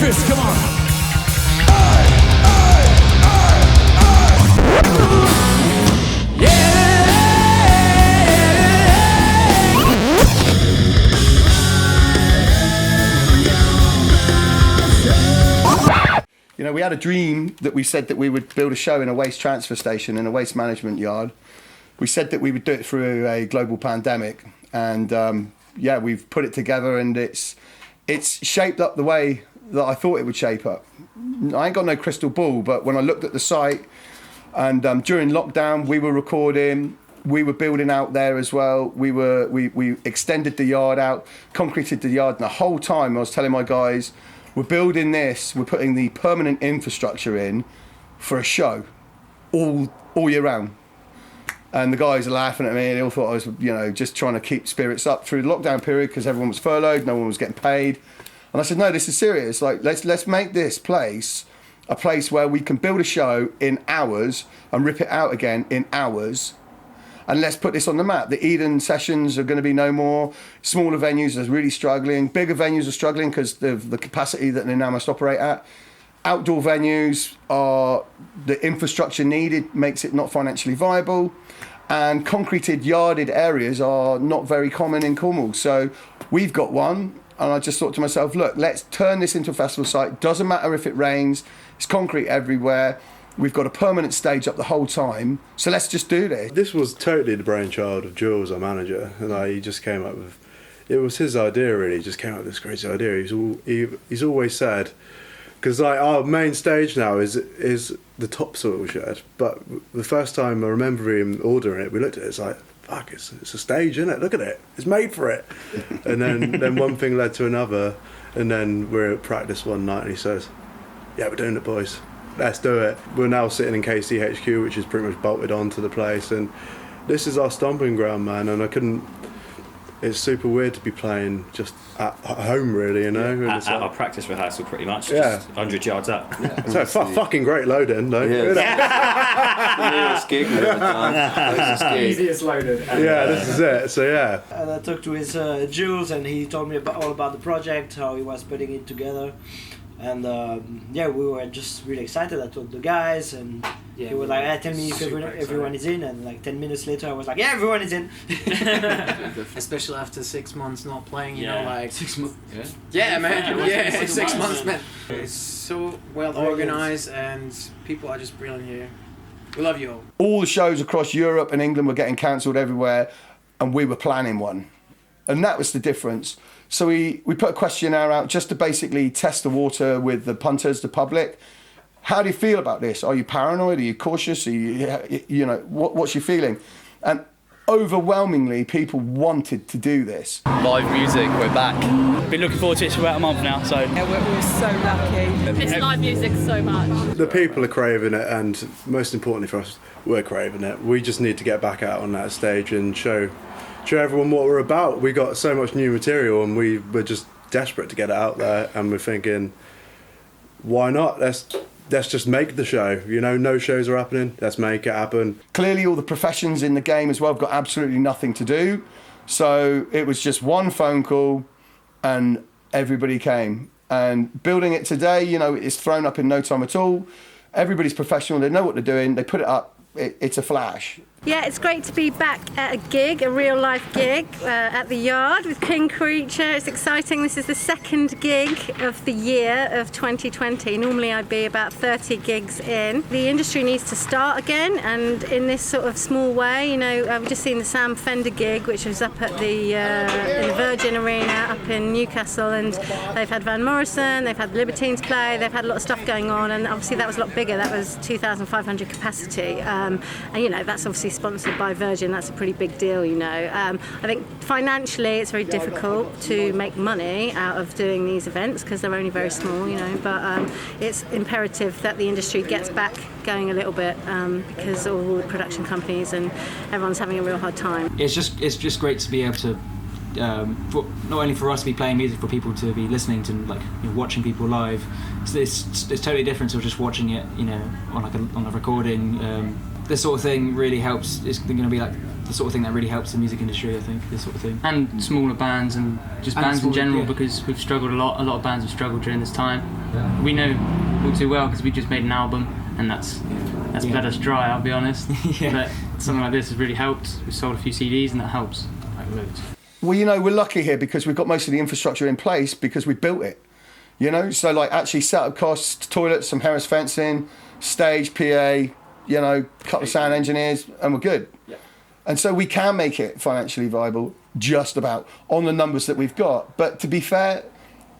fist, come on. You know, we had a dream that we said that we would build a show in a waste transfer station, in a waste management yard. We said that we would do it through a global pandemic, and yeah, we've put it together, and it's shaped up the way that I thought it would shape up. I ain't got no crystal ball, but when I looked at the site, and during lockdown, we were recording, we were building out there as well. We extended the yard out, concreted the yard, and the whole time I was telling my guys, we're building this, we're putting the permanent infrastructure in for a show all year round. And the guys are laughing at me, and they all thought I was, you know, just trying to keep spirits up through the lockdown period because everyone was furloughed, no one was getting paid. And I said, no, this is serious. Like, let's make this place a place where we can build a show in hours and rip it out again in hours. And let's put this on the map. The Eden sessions are going to be no more. Smaller venues are really struggling. Bigger venues are struggling because of the capacity that they now must operate at. Outdoor venues are, the infrastructure needed makes it not financially viable. And concreted, yarded areas are not very common in Cornwall. So we've got one. And I just thought to myself, look, let's turn this into a festival site. Doesn't matter if it rains. It's concrete everywhere. We've got a permanent stage up the whole time, so let's just do this. This was totally the brainchild of Jules, our manager, and he just came up with, it was his idea really, he just came up with this crazy idea. He's always said, because like our main stage now is the topsoil shed, but the first time I remember him ordering it, we looked at it, it's like, fuck, it's a stage, isn't it? Look at it, it's made for it. And then one thing led to another, and then we're at practice one night and he says, yeah, we're doing it, boys. Let's do it. We're now sitting in KCHQ, which is pretty much bolted onto the place, and this is our stomping ground, man. And it's super weird to be playing just at home, really, you know. Yeah. At our practice rehearsal, pretty much. Yeah. Just 100 yards up. Yeah. So fucking great load-in, though. Yeah. Gig we ever done. Easiest loaded. Yeah, this is it. So yeah. And I talked to his Jules, and he told me all about the project, how he was putting it together. And yeah, we were just really excited. I told the guys, and they were like, hey, tell me if everyone is in. And like 10 minutes later, I was like, yeah, everyone is in. Especially after 6 months not playing, you know, like 6 months. Yeah, man. Yeah, 6 months, months, man. It's so well organized, and people are just brilliant here. We love you all. All the shows across Europe and England were getting cancelled everywhere, and we were planning one. And that was the difference. So we put a questionnaire out just to basically test the water with the punters, the public. How do you feel about this? Are you paranoid? Are you cautious? Are you know, what's your feeling? And overwhelmingly, people wanted to do this. Live music, we're back. Been looking forward to it for about a month now, so. Yeah, we're so lucky. Miss live music so much. The people are craving it, and most importantly for us, we're craving it. We just need to get back out on that stage and show everyone what we're about. We got so much new material, and we're just desperate to get it out there, and we're thinking, why not? Let's just make the show. You know, no shows are happening, let's make it happen. Clearly all the professions in the game as well have got absolutely nothing to do, so it was just one phone call and everybody came. And building it today, you know, it's thrown up in no time at all. Everybody's professional, they know what they're doing, they put it up, it's a flash. Yeah, it's great to be back at a gig, a real life gig at the Yard with King Creature. It's exciting. This is the second gig of the year of 2020. Normally I'd be about 30 gigs in. The industry needs to start again, and in this sort of small way, you know, I've just seen the Sam Fender gig, which was up at the in the Virgin Arena up in Newcastle, and they've had Van Morrison, they've had the Libertines play, they've had a lot of stuff going on, and obviously that was a lot bigger. That was 2,500 capacity, and you know, that's obviously sponsored by Virgin. That's a pretty big deal, you know. I think financially it's very difficult to make money out of doing these events because they're only very small, you know, but it's imperative that the industry gets back going a little bit because all the production companies and everyone's having a real hard time. It's just great to be able to not only for us to be playing music, for people to be listening to, like, you know, watching people live. It's totally different to just watching it, you know, on a recording this sort of thing really helps. It's going to be like the sort of thing that really helps the music industry, I think, this sort of thing. And smaller bands and just bands in general, because we've struggled a lot. A lot of bands have struggled during this time. Yeah. We know all too well because we just made an album, and that's bled us dry, I'll be honest. But something like this has really helped. We've sold a few CDs, and that helps like loads. Well, we're lucky here because we've got most of the infrastructure in place because we built it. So like actually setup costs, toilets, some Harris fencing, stage, PA, couple of sound engineers, and we're good. Yeah. And so we can make it financially viable just about on the numbers that we've got. But to be fair,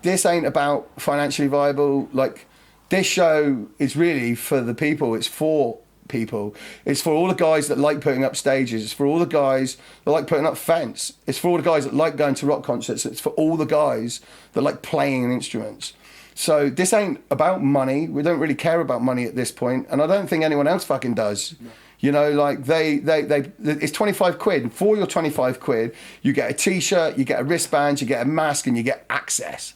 this ain't about financially viable. Like, this show is really for the people. It's for people. It's for all the guys that like putting up stages. It's for all the guys that like putting up fence. It's for all the guys that like going to rock concerts. It's for all the guys that like playing instruments. So this ain't about money. We don't really care about money at this point, and I don't think anyone else fucking does. Like it's 25 quid. And for your 25 quid, you get a t-shirt, you get a wristband, you get a mask, and you get access.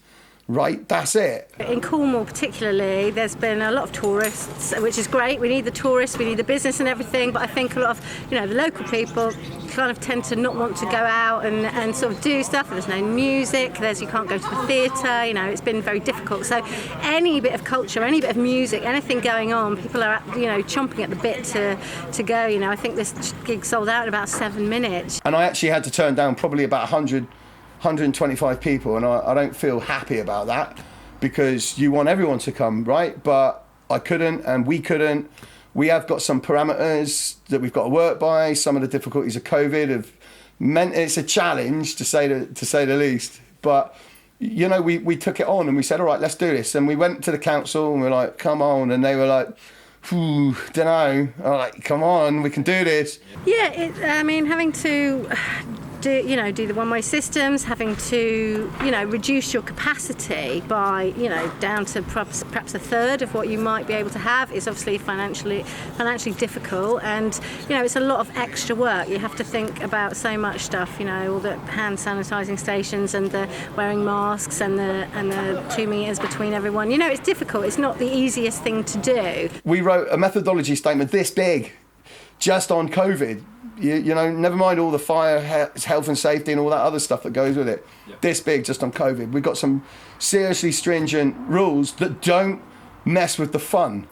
Right, that's it. In Cornwall particularly, there's been a lot of tourists, which is great. We need the tourists, we need the business and everything, but I think a lot of, the local people kind of tend to not want to go out and sort of do stuff. There's no music, you can't go to the theatre, it's been very difficult. So any bit of culture, any bit of music, anything going on, people are, chomping at the bit to go. I think this gig sold out in about 7 minutes. And I actually had to turn down probably about 125 people, and I don't feel happy about that because you want everyone to come, right? But I couldn't, and we couldn't. We have got some parameters that we've got to work by. Some of the difficulties of COVID have meant it's a challenge to say the least. But we took it on and we said, all right, let's do this. And we went to the council and we're like, come on, and they were like, don't know. I'm like, come on, we can do this. Yeah, having to do the one-way systems, having to reduce your capacity by down to perhaps a third of what you might be able to have is obviously financially difficult, and it's a lot of extra work. You have to think about so much stuff, all the hand sanitizing stations and the wearing masks and the 2 meters between everyone. It's difficult. It's not the easiest thing to do. We wrote a methodology statement this big just on COVID. Never mind all the fire, health and safety and all that other stuff that goes with it. Yep. This big just on COVID. We've got some seriously stringent rules that don't mess with the fun.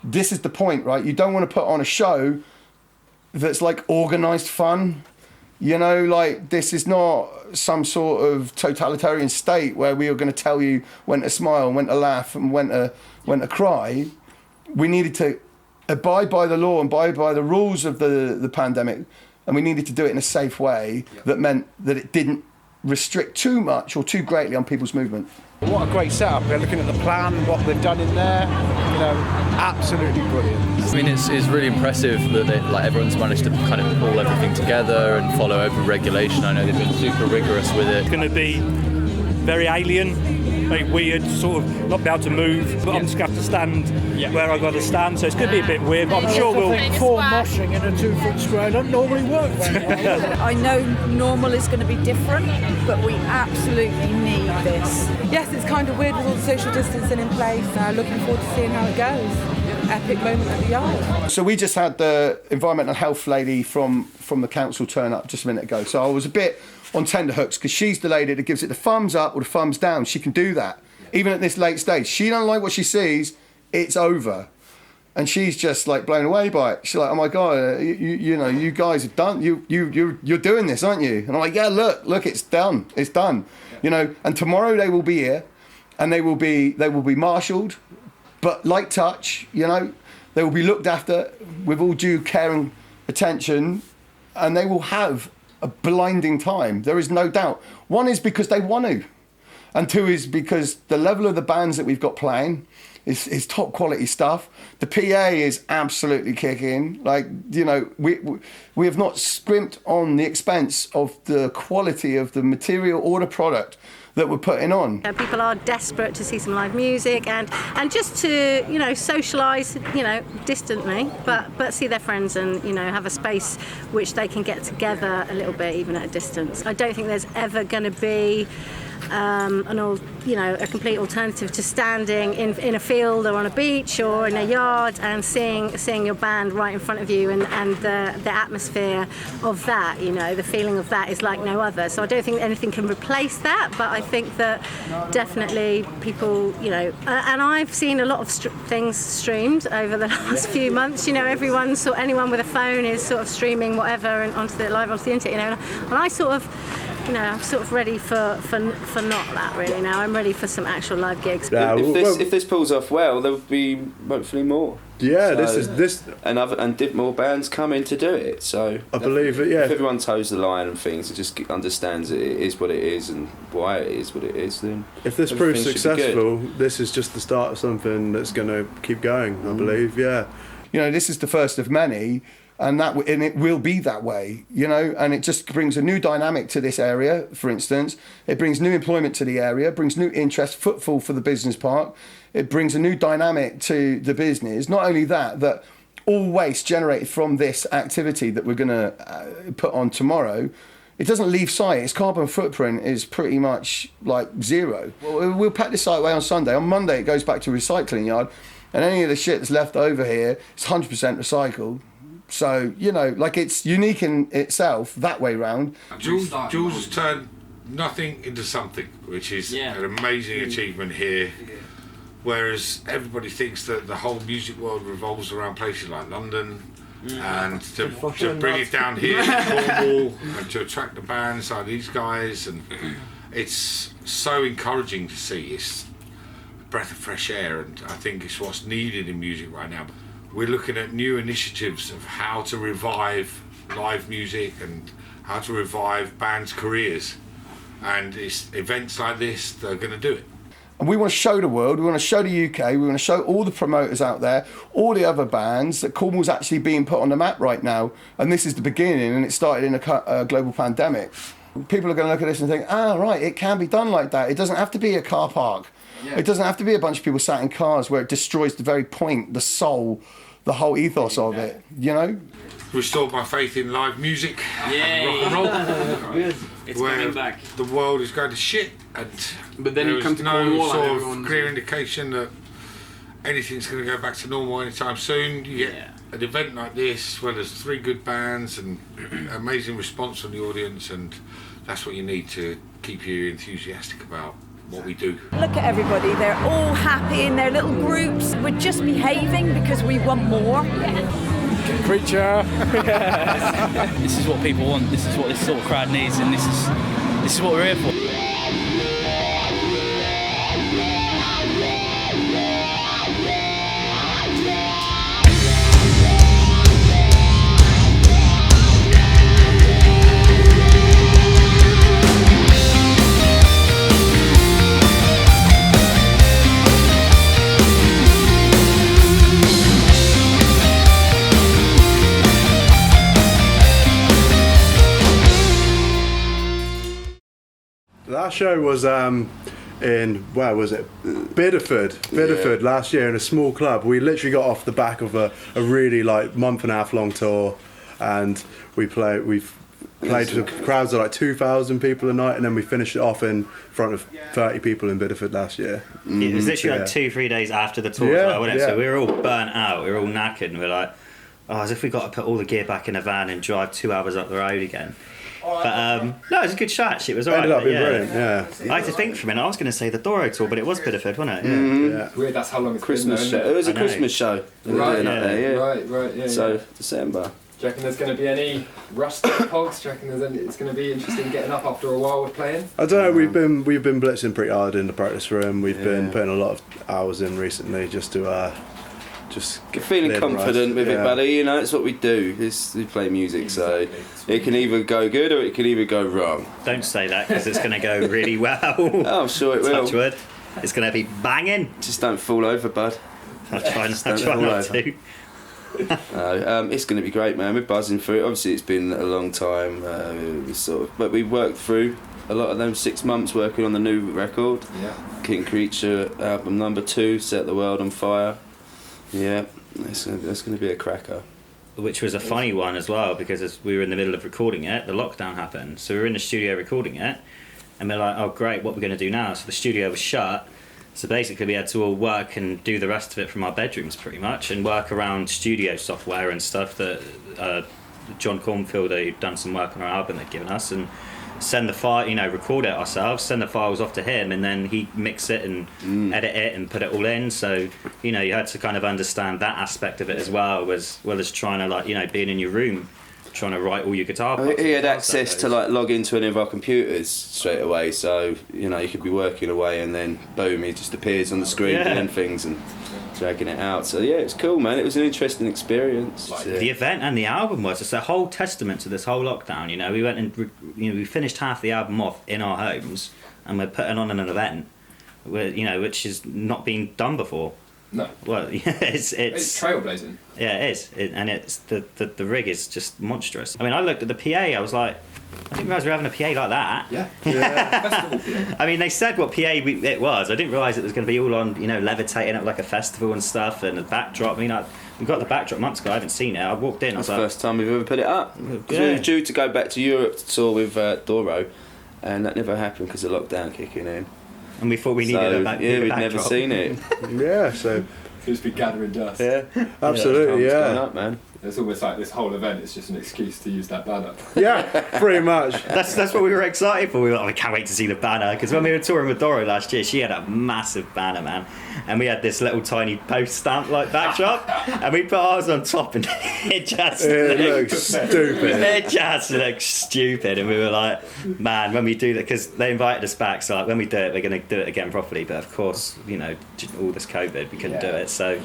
This is the point, right? You don't want to put on a show that's like organised fun. This is not some sort of totalitarian state where we are going to tell you when to smile, when to laugh, and when to cry. We needed to abide by the law and abide by the rules of the pandemic, and we needed to do it in a safe way that meant that it didn't restrict too much or too greatly on people's movement. What a great setup. We're looking at the plan, what they've done in there, absolutely brilliant. I mean, it's really impressive that everyone's managed to kind of pull everything together and follow every regulation. I know they've been super rigorous with it. It's going to be very alien, very weird, sort of not be able to move, but I'm just going to have to stand where I've got to stand, so it's going to be a bit weird, but I'm sure we'll... Four moshing in a 2-foot square don't normally work very well. I know normal is going to be different, but we absolutely need this. Yes, it's kind of weird with all the social distancing in place. Looking forward to seeing how it goes. Epic moment at the yard. So we just had the environmental health lady from the council turn up just a minute ago, so I was a bit on tenterhooks because she's the lady that gives it the thumbs up or the thumbs down. She can do that even at this late stage. She don't like what she sees, it's over, and she's just like blown away by it. She's like, oh my god, you guys have done, you're doing this, aren't you? And I'm like, yeah, look, it's done, and tomorrow they will be here and they will be marshalled, but light touch, they will be looked after with all due care and attention, and they will have a blinding time. There is no doubt. One is because they want to, and two is because the level of the bands that we've got playing is top quality stuff. The PA is absolutely kicking. We have not scrimped on the expense of the quality of the material or the product that we're putting on. People are desperate to see some live music and just to socialise distantly, but see their friends and have a space which they can get together a little bit even at a distance. I don't think there's ever going to be a complete alternative to standing in a theatre field or on a beach or in a yard and seeing your band right in front of you, and the atmosphere of that, you know, the feeling of that is like no other. So I don't think anything can replace that, but I think that definitely people, you know, and I've seen a lot of things streamed over the last few months. You know, anyone with a phone is sort of streaming whatever and live onto the internet, you know, and I sort of, you know, I'm sort of ready for not that really now. I'm ready for some actual live gigs. If this pulls off well, there'll be hopefully more. Yeah, so, this and more bands coming to do it. So I believe it. Yeah, if everyone toes the line and things, and just understands it is what it is and why it is what it is, then if this proves successful, this is just the start of something that's going to keep going. I believe. Yeah, you know, this is the first of many. And it will be that way, you know, and it just brings a new dynamic to this area, for instance. It brings new employment to the area, brings new interest, footfall for the business park. It brings a new dynamic to the business. Not only that all waste generated from this activity that we're going to put on tomorrow, it doesn't leave site. Its carbon footprint is pretty much like zero. We'll pack this site away on Sunday. On Monday, it goes back to a recycling yard, and any of the shit that's left over here is 100% recycled. So, you know, like, it's unique in itself that way round. Jules has turned nothing into something, which is an amazing achievement here. Whereas everybody thinks that the whole music world revolves around places like London, and to bring it down here to Cornwall and to attract the bands like these guys, and it's so encouraging to see. It's a breath of fresh air, and I think it's what's needed in music right now. We're looking at new initiatives of how to revive live music and how to revive bands' careers. And it's events like this that are going to do it. And we want to show the world, we want to show the UK, we want to show all the promoters out there, all the other bands, that Cornwall's actually being put on the map right now. And this is the beginning, and it started in a global pandemic. People are going to look at this and think, right, it can be done like that. It doesn't have to be a car park. Yeah. It doesn't have to be a bunch of people sat in cars where it destroys the very point, the soul, the whole ethos of it, you know? Restored my faith in live music and rock and roll. It's where coming back. The world is going to shit, but then there you come is to no Cornwall sort and of clear indication that anything's going to go back to normal anytime soon. You get an event like this where there's 3 good bands and amazing response from the audience, and that's what you need to keep you enthusiastic about what we do. Look at everybody, they're all happy in their little groups. We're just behaving because we want more. Creature. This is what people want, this is what this sort of crowd needs, and this is what we're here for. That show was in, where was it? Bideford last year in a small club. We literally got off the back of a really like month and a half long tour, and we've played to crowds of like 2,000 people a night, and then we finished it off in front of 30 people in Bideford last year. It was literally like 2-3 days after the tour, wasn't it? So we were all burnt out, we were all knackered, and we were like, as if we got to put all the gear back in a van and drive 2 hours up the road again. But no, it was a good show actually. It was alright. Ended up being brilliant. Yeah. I had to think for a minute. I was going to say the Doro tour, but it was Bideford, wasn't it? Yeah. Weird. That's how long it's Christmas been, show. It was a Christmas show. Right. Yeah. So December. Do you reckon there's going to be any rustic pogs? Do you reckon it's going to be interesting getting up after a while with playing? I don't know. We've been blitzing pretty hard in the practice room. We've been putting a lot of hours in recently just to just feeling confident with it, buddy. You know, it's what we do. We play music, so it can either go good or it can either go wrong. Don't say that because it's going to go really well. Oh, I'm sure it will. Touch wood. It's going to be banging. Just don't fall over, bud. I'll try not to. It's going to be great, man. We're buzzing through it. Obviously, it's been a long time. But we worked through a lot of them 6 months working on the new record. Yeah. King Creature album number 2, Set the World on Fire. Yeah, that's going to be a cracker. Which was a funny one as well, because as we were in the middle of recording it, the lockdown happened. So we were in the studio recording it, and we're like, oh great, what are we going to do now? So the studio was shut. So basically, we had to all work and do the rest of it from our bedrooms, pretty much, and work around studio software and stuff that John Cornfielder, who'd done some work on our album, had given us, and send the file, record it ourselves, send the files off to him, and then he'd mix it and edit it and put it all in. So, you had to kind of understand that aspect of it as well as trying to, being in your room, trying to write all your guitar parts. He had access to log into any of our computers straight away, so you could be working away and then boom, he just appears on the screen doing things and dragging it out. So yeah, it's cool, man. It was an interesting experience. The event and the album it's a whole testament to this whole lockdown. We went and we finished half the album off in our homes, and we're putting on an event, which has not been done before. No. Well, it's trailblazing. Yeah, it is, and it's the rig is just monstrous. I mean, I looked at the PA. I was like, I didn't realise we were having a PA like that. Yeah. Festival PA. I mean, they said what PA it was. I didn't realise it was going to be all on, levitating up like a festival and stuff, and the backdrop. I mean, we got the backdrop months ago. I haven't seen it. I walked in. That's I was the like, first time we've ever put it up. Because we were due to go back to Europe to tour with Doro, and that never happened because of lockdown kicking in. And we thought we needed a backdrop. Yeah, we'd never seen it. Yeah, so seems to be gathering dust. Yeah, absolutely. It's Yeah, going up, man. It's almost like this whole event is just an excuse to use that banner. Yeah, pretty much. That's what we were excited for. We were like, I can't wait to see the banner, because when we were touring with Doro last year, she had a massive banner, man, and we had this little tiny post stamp like backdrop, and we put ours on top, and it looks stupid. It just looked stupid, and we were like, man, when we do that, because they invited us back, so like when we do it, we're going to do it again properly. But of course, all this COVID, we couldn't do it. So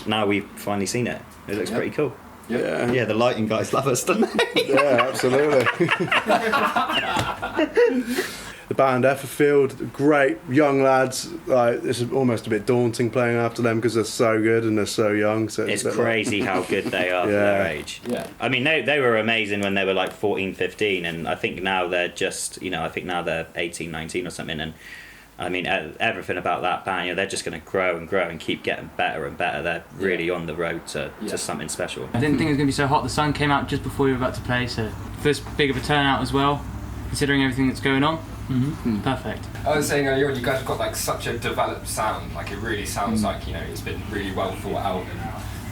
now we've finally seen it. It looks pretty cool. Yeah, the lighting guys love us, don't they? Yeah, absolutely. The band Efferfield, great young lads. Like, this is almost a bit daunting playing after them because they're so good and they're so young. So it's crazy how good they are for their age. Yeah. I mean, they were amazing when they were like 14, 15, and I think now they're just, I think now they're 18, 19 or something, and I mean, everything about that band, they're just going to grow and grow and keep getting better and better. They're really on the road to something special. I didn't think it was going to be so hot. The sun came out just before we were about to play, so this big of a turnout as well, considering everything that's going on. Perfect. I was saying earlier on, you guys have got like such a developed sound. Like, it really sounds like it's been really well thought out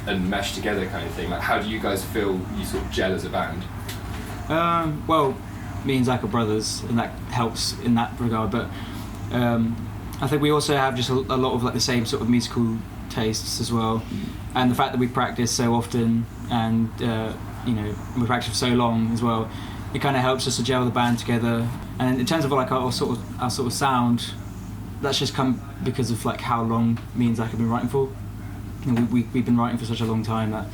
and meshed together, kind of thing. Like, how do you guys feel you sort of gel as a band? Well, me and Zach are brothers, and that helps in that regard. But I think we also have just a lot of like the same sort of musical tastes as well, and the fact that we practice so often and we practice for so long as well, it kind of helps us to gel the band together. And in terms of like our sort of sound, that's just come because of like how long me and Zach have been writing for. We've been writing for such a long time that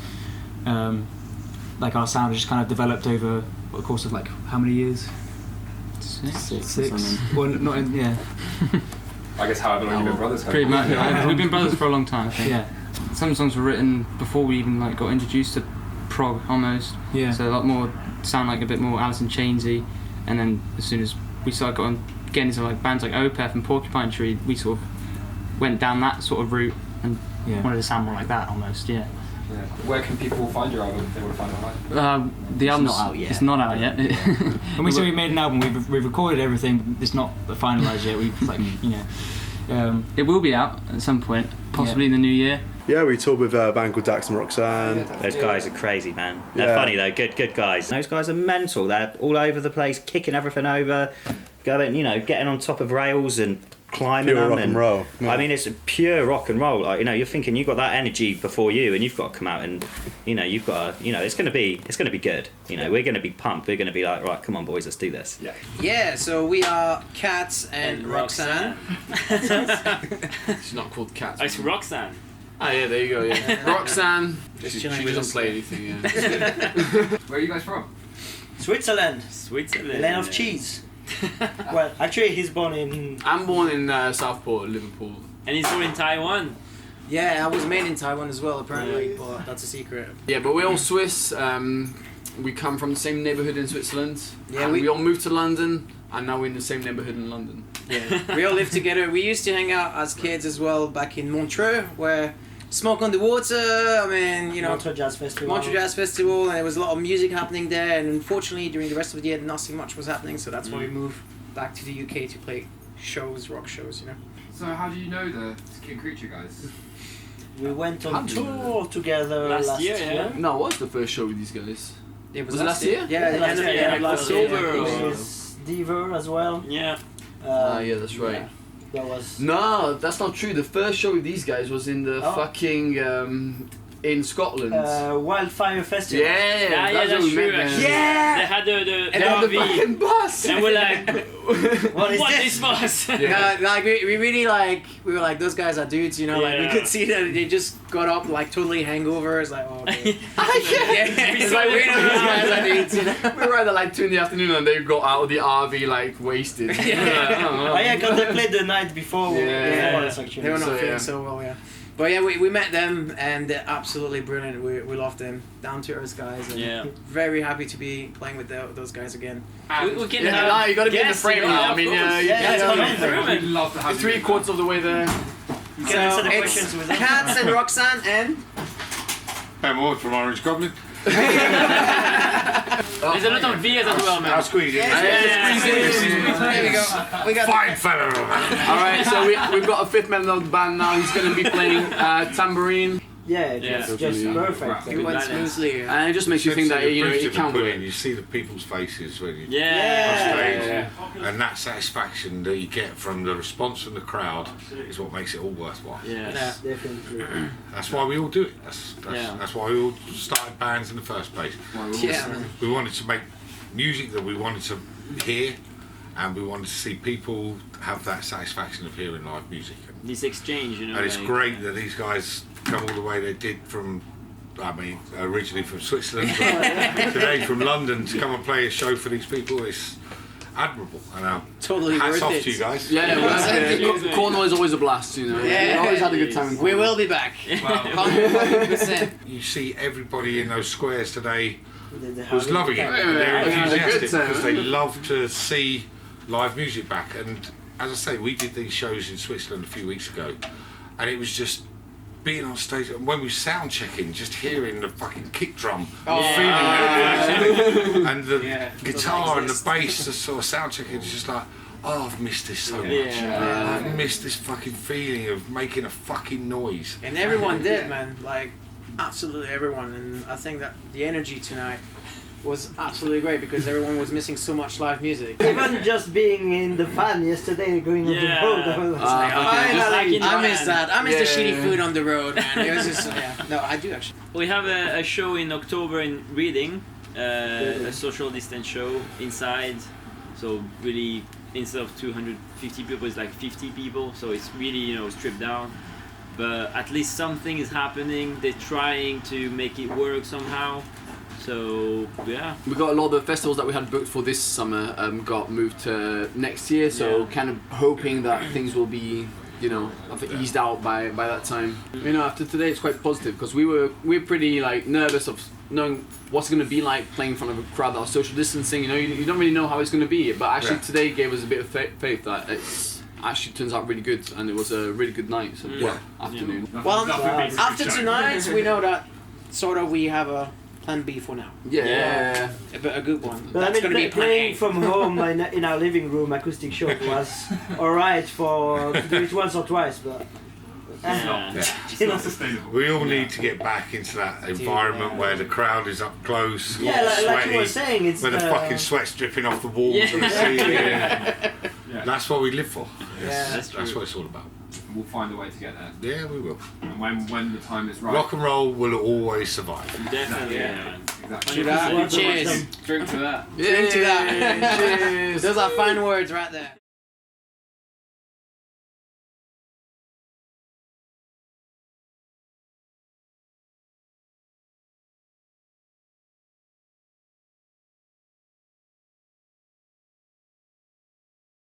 like our sound has just kind of developed over the course of like how many years? Six. Well, not in, yeah. I guess however long you've been brothers. Pretty much. We've been brothers for a long time, I think. Yeah. Some songs were written before we even like got introduced to prog almost. Yeah. So a lot more sound like a bit more Alice in Chainsy, and then as soon as we started getting into like bands like Opeth and Porcupine Tree, we sort of went down that sort of route and wanted to sound more like that almost. Yeah. Yeah. Where can people find your album if they want to find it online? The album's not out yet. It's not out yet. When we say we made an album, we've recorded everything, but it's not finalised yet. We've like it will be out at some point, possibly in the new year. Yeah, we toured with a band called Dax and Roxanne. Those guys are crazy, man. They're funny though, good guys. Those guys are mental. They're all over the place, kicking everything over, going, getting on top of rails and climbing pure them. rock and roll. I mean, it's pure rock and roll. Like, you're thinking you've got that energy before you, and you've got to come out and, you've got to, it's going to be good. We're going to be pumped. We're going to be like, right, come on, boys, let's do this. Yeah. So we are Cats and Roxanne. It's not called Cats. Oh, it's Roxanne. Oh yeah, there you go. Yeah, Roxanne. She doesn't play anything. Yeah. Where are you guys from? Switzerland. Switzerland. Land of cheese. Well, actually, he's born in. I'm born in Southport, Liverpool. And he's born in Taiwan. Yeah, I was made in Taiwan as well, apparently, but that's a secret. Yeah, but we're all Swiss. We come from the same neighbourhood in Switzerland. Yeah, we all moved to London, and now we're in the same neighbourhood in London. Yeah, we all live together. We used to hang out as kids as well back in Montreux, where Smoke on the Water, I mean, Montreux Jazz Festival. Montreux Jazz Festival, and there was a lot of music happening there, and unfortunately during the rest of the year nothing much was happening, so that's why we moved back to the UK to play shows, rock shows, you know. So how do you know the King Creature guys? We went on tour together last year. Yeah. No, what was the first show with these guys? It was it last year? Yeah, last year. Last October. With Diver as well. Yeah. Yeah, that's right. Yeah, that was. No, that's not true. The first show with these guys was in the fucking in Scotland. Wildfire Festival. Yeah, that's true. Actually. Yeah. They had the RV, fucking bus. and we're like, what is this bus? Yeah. Like we really like, we were like, those guys are dudes, you know. Like we could see that they just got up like totally hangover. It's like, oh, okay. It's like we know those guys are dudes, you know. We were at like 2 in the afternoon and they got out of the RV like wasted. Oh yeah, because they played the night before. Yeah. Before us, They were not feeling so well, yeah. But yeah, we met them and they're absolutely brilliant. We loved them, down to earth guys. And very happy to be playing with those guys again. We can you gotta be in the frame now. I mean, we'd love to have you 3/4 of the way there. You can answer the questions with us. Cats and Roxanne and Ben Ward from Orange Goblin. There's a lot of Vias as well, man. I'll squeeze it. there we go. We got fine fella. Alright, so we've got a 5th member of the band now. He's going to be playing tambourine. Yeah, just perfect. It went smoothly. And it just makes you think that it can work. You see the people's faces when you Yeah. on stage, and that satisfaction that you get from the response from the crowd is what makes it all worthwhile. Yeah, definitely. That's why we all do it. That's why we all started bands in the first place. We wanted to make music that we wanted to hear, and we wanted to see people have that satisfaction of hearing live music. This exchange, you know. And it's like, great that these guys come all the way they did from, originally from Switzerland, but today from London to come and play a show for these people is admirable. And totally hats worth off it. to you guys. Cornwall is always a blast, you know. We always had a good time. We will be back. 100%. You see everybody in those squares today was loving it. They're enthusiastic because they love to see live music back. And as I say, we did these shows in Switzerland a few weeks ago, and it was just being on stage, and when we sound checking, just hearing the fucking kick drum, feeling it, and the guitar and the bass, just sort of sound checking, it's just like, oh, I've missed this so much. I've missed this fucking feeling of making a fucking noise. And everyone did, man. Like, absolutely everyone. And I think that the energy tonight was absolutely great because everyone was missing so much live music. Even just being in the van yesterday, going on the road, I was like, I missed that. I missed the shitty food on the road, man. It was just, no, I do actually. We have a show in October in Reading, a social distance show inside. So really, instead of 250 people, it's like 50 people. So it's really, stripped down. But at least something is happening. They're trying to make it work somehow. So yeah, we got a lot of the festivals that we had booked for this summer got moved to next year. So kind of hoping that things will be, eased out by that time. After today, it's quite positive because we're pretty nervous of knowing what's going to be like playing in front of a crowd that are social distancing. You don't really know how it's going to be. But actually today gave us a bit of faith that it's actually turns out really good, and it was a really good night. So afternoon. Well, after tonight, we know that sort of we have a plan B for now. But a good one. But That's going to be playing from home in our living room acoustic show was alright to do it once or twice, but we all need to get back into that environment where the crowd is up close, like sweaty, you were saying, it's where the fucking sweat's dripping off the walls and the ceiling. That's what we live for. That's what it's all about. We'll find a way to get there. Yeah, we will. And when the time is right. Rock and roll will always survive. Definitely. Exactly. Cheers. Drink to that. Drink to that. Those are fine words right there.